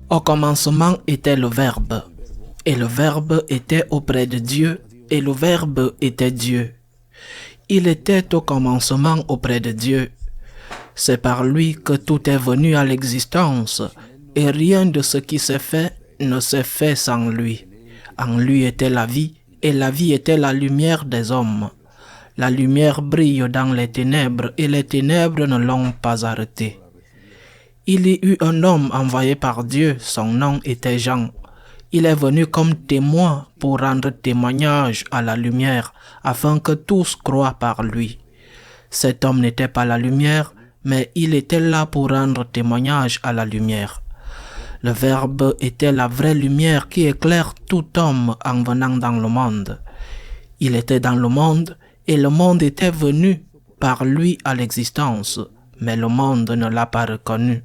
Au commencement était le Verbe, et le Verbe était auprès de Dieu, et le Verbe était Dieu. Il était au commencement auprès de Dieu. C'est par lui que tout est venu à l'existence, et rien de ce qui s'est fait ne s'est fait sans lui. En lui était la vie, et la vie était la lumière des hommes. La lumière brille dans les ténèbres, et les ténèbres ne l'ont pas arrêtée. Il y eut un homme envoyé par Dieu, son nom était Jean. Il est venu comme témoin pour rendre témoignage à la lumière, afin que tous croient par lui. Cet homme n'était pas la lumière, mais il était là pour rendre témoignage à la lumière. Le Verbe était la vraie lumière qui éclaire tout homme en venant dans le monde. Il était dans le monde, et le monde était venu par lui à l'existence, mais le monde ne l'a pas reconnu.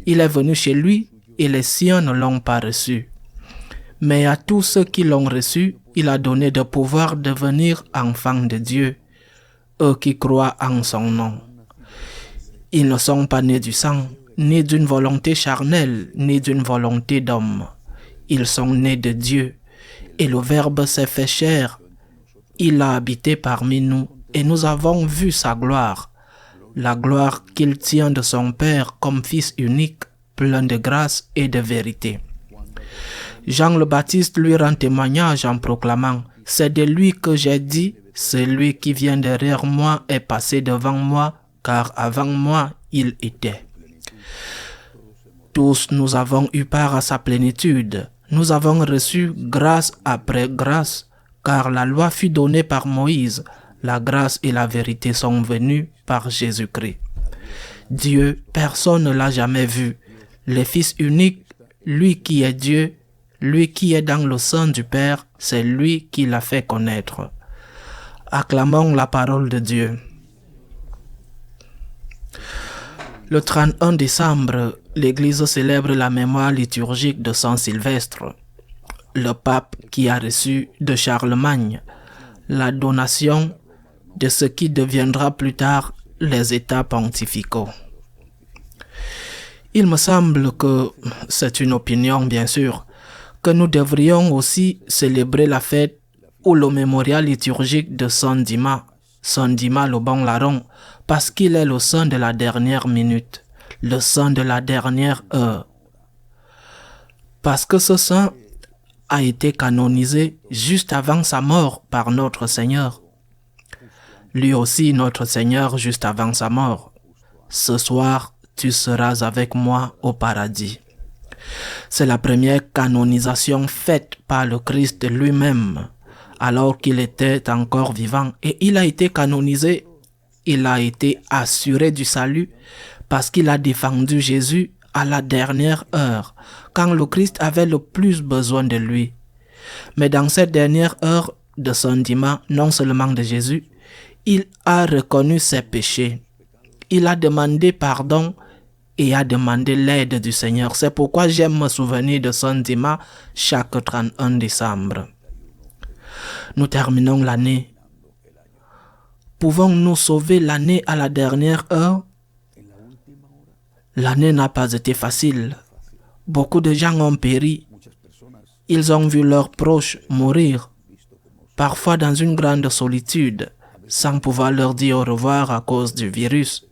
Il est venu chez lui, et les siens ne l'ont pas reçu. Mais à tous ceux qui l'ont reçu, il a donné de pouvoir devenir enfants de Dieu, eux qui croient en son nom. Ils ne sont pas nés du sang, ni d'une volonté charnelle, ni d'une volonté d'homme. Ils sont nés de Dieu, et le Verbe s'est fait chair. Il a habité parmi nous, et nous avons vu sa gloire, la gloire qu'il tient de son Père comme Fils unique, plein de grâce et de vérité. Jean le Baptiste lui rend témoignage en proclamant « C'est de lui que j'ai dit, celui qui vient derrière moi est passé devant moi, car avant moi il était. » Tous nous avons eu part à sa plénitude. Nous avons reçu grâce après grâce, car la loi fut donnée par Moïse. La grâce et la vérité sont venues par Jésus-Christ. Dieu, personne ne l'a jamais vu. Le Fils unique, lui qui est Dieu, lui qui est dans le sein du Père, c'est lui qui l'a fait connaître. Acclamons la parole de Dieu. Le 31 décembre, l'Église célèbre la mémoire liturgique de Saint Sylvestre, le pape qui a reçu de Charlemagne la donation de ce qui deviendra plus tard les États pontificaux. Il me semble que c'est une opinion, bien sûr, que nous devrions aussi célébrer la fête ou le mémorial liturgique de Saint Dimas le bon larron, parce qu'il est le saint de la dernière minute, le saint de la dernière heure. Parce que ce saint a été canonisé juste avant sa mort par notre Seigneur. Lui aussi, notre Seigneur, juste avant sa mort. Ce soir, tu seras avec moi au paradis. C'est la première canonisation faite par le Christ lui-même, alors qu'il était encore vivant. Et il a été canonisé, il a été assuré du salut, parce qu'il a défendu Jésus à la dernière heure, quand le Christ avait le plus besoin de lui. Mais dans cette dernière heure de Saint Dimas, non seulement de Jésus, il a reconnu ses péchés. Il a demandé pardon et a demandé l'aide du Seigneur. C'est pourquoi j'aime me souvenir de Saint Dimas chaque 31 décembre. Nous terminons l'année. Pouvons-nous sauver l'année à la dernière heure? L'année n'a pas été facile. Beaucoup de gens ont péri. Ils ont vu leurs proches mourir, parfois dans une grande solitude, sans pouvoir leur dire au revoir à cause du virus.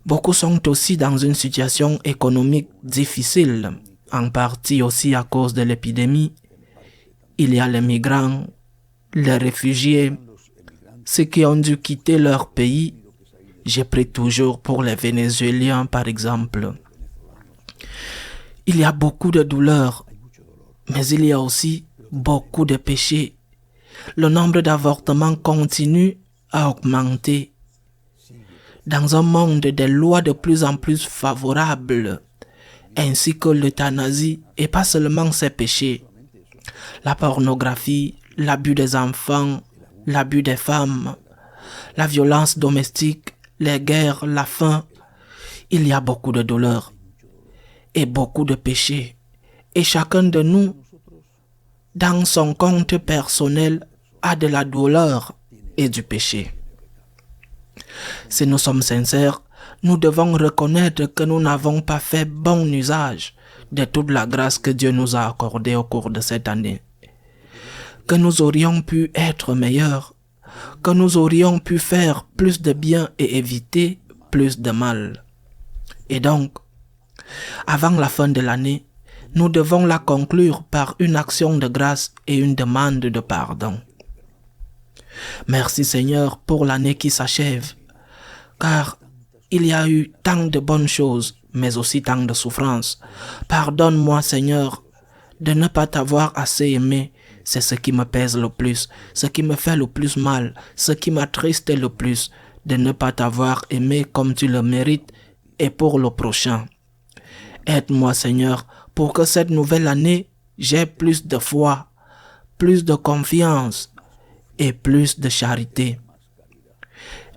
Beaucoup sont aussi dans une situation économique difficile, en partie aussi à cause de l'épidémie. Il y a les migrants, les réfugiés, ceux qui ont dû quitter leur pays. J'ai pris toujours pour les Vénézuéliens, par exemple. Il y a beaucoup de douleurs, mais il y a aussi beaucoup de péchés. Le nombre d'avortements continue à augmenter. Dans un monde des lois de plus en plus favorables, ainsi que l'euthanasie, et pas seulement ces péchés, la pornographie, l'abus des enfants, l'abus des femmes, la violence domestique, les guerres, la faim, il y a beaucoup de douleurs et beaucoup de péchés. Et chacun de nous, dans son compte personnel, a de la douleur et du péché. Si nous sommes sincères, nous devons reconnaître que nous n'avons pas fait bon usage de toute la grâce que Dieu nous a accordée au cours de cette année. Que nous aurions pu être meilleurs, que nous aurions pu faire plus de bien et éviter plus de mal. Et donc, avant la fin de l'année, nous devons la conclure par une action de grâce et une demande de pardon. Merci Seigneur pour l'année qui s'achève, car il y a eu tant de bonnes choses, mais aussi tant de souffrances. Pardonne-moi Seigneur de ne pas t'avoir assez aimé. C'est ce qui me pèse le plus, ce qui me fait le plus mal, ce qui m'attriste le plus, de ne pas t'avoir aimé comme tu le mérites et pour le prochain. Aide-moi Seigneur pour que cette nouvelle année, j'ai plus de foi, plus de confiance et plus de charité.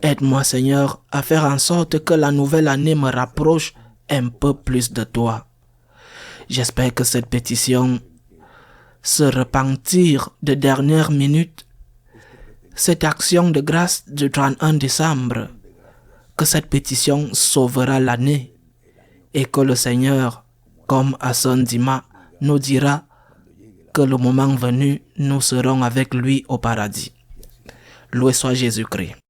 Aide-moi Seigneur à faire en sorte que la nouvelle année me rapproche un peu plus de toi. J'espère que cette pétition, ce repentir de dernière minute, cette action de grâce du 31 décembre, que cette pétition sauvera l'année et que le Seigneur, comme à son Dima, nous dira que le moment venu, nous serons avec lui au paradis. Loué soit Jésus-Christ.